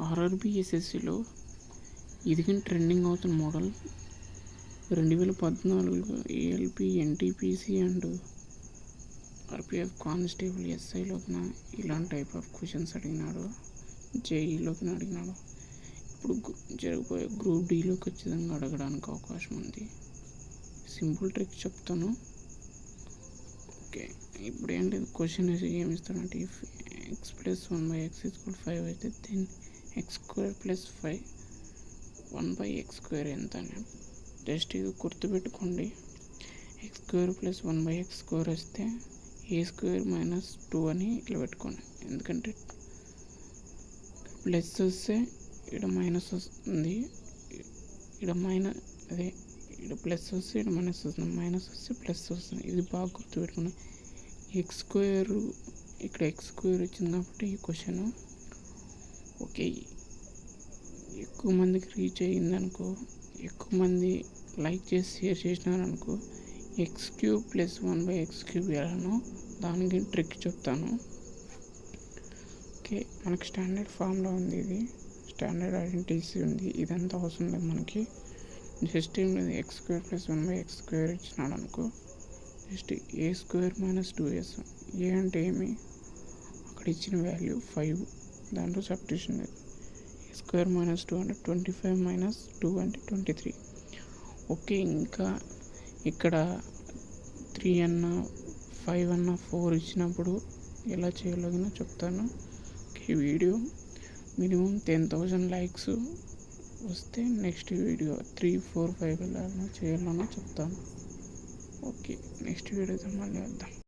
RRB ఎస్ఎస్సిలో ఇది కానీ trending అవుతున్న model 2014 ALP NTPC and RPF constable ఎస్ఐలోకిన ఇలాంటి టైప్ ఆఫ్ క్వశ్చన్స్ అడిగినాడు. జేఈలోకి అడిగినాడు. ఇప్పుడు జరగబోయే గ్రూప్ డీలో ఖచ్చితంగా అడగడానికి అవకాశం ఉంది. సింపుల్ ట్రిక్ చెప్తాను. ఓకే, ఇప్పుడు ఏంటి క్వశ్చన్ ఏమి ఇస్తాడంటే, ఇఫ్ ఎక్స్ ప్లస్ 1/x = 5 అయితే దెన్ x² + 5 1/x² ఎంత అని. జస్ట్ ఇది గుర్తుపెట్టుకోండి. x² + 1/x² వస్తే a² - 2 అని ఇట్లా పెట్టుకోండి. ఎందుకంటే ప్లస్ వస్తే ఇక్కడ మైనస్ వస్తుంది, ఇక్కడ ఇక్కడ ప్లస్ వస్తే ఇక్కడ మైనస్ వస్తుంది, మైనస్ వస్తే ప్లస్ వస్తుంది. ఇది బాగా గుర్తుపెట్టుకుని x² ఇక్కడ x² వచ్చింది కాబట్టి ఈ క్వశ్చన్ ఓకే. ఎక్కువ మందికి రీచ్ అయ్యిందనుకో, ఎక్కువ మంది లైక్ చేసి షేర్ చేసినారనుకో, x³ + 1/x³ ఎలానో దానికి ట్రిక్ చెప్తాను. ఓకే, మనకి స్టాండర్డ్ ఫార్ములా ఉంది, ఇది స్టాండర్డ్ ఐడెంటిటీస్ ఉంది. ఇదంతా అవసరం లేదు మనకి. జస్ట్ ఏం లేదు, x² + 1/x² ఇచ్చినాడు అనుకో, జస్ట్ a² - 2s. ఏ అంటే ఏమి, అక్కడ ఇచ్చిన వాల్యూ 5, దాంట్లో సబ్స్టిట్యూషన్ లేదు. a² - 2 అంటే 25 - 2 అంటే 23. ఓకే, ఇంకా ఇక్కడ 3 అన్నా 5 అన్నా 4 ఇచ్చినప్పుడు ఎలా చేయాలో చెప్తాను. ఓకే, వీడియో మినిమం 10,000 లైక్స్ వస్తే నెక్స్ట్ వీడియో 3, 4, 5 ఎలా చేయాలో చెప్తాను. ఓకే, నెక్స్ట్ వీడియోతో మళ్ళీ వద్దాం.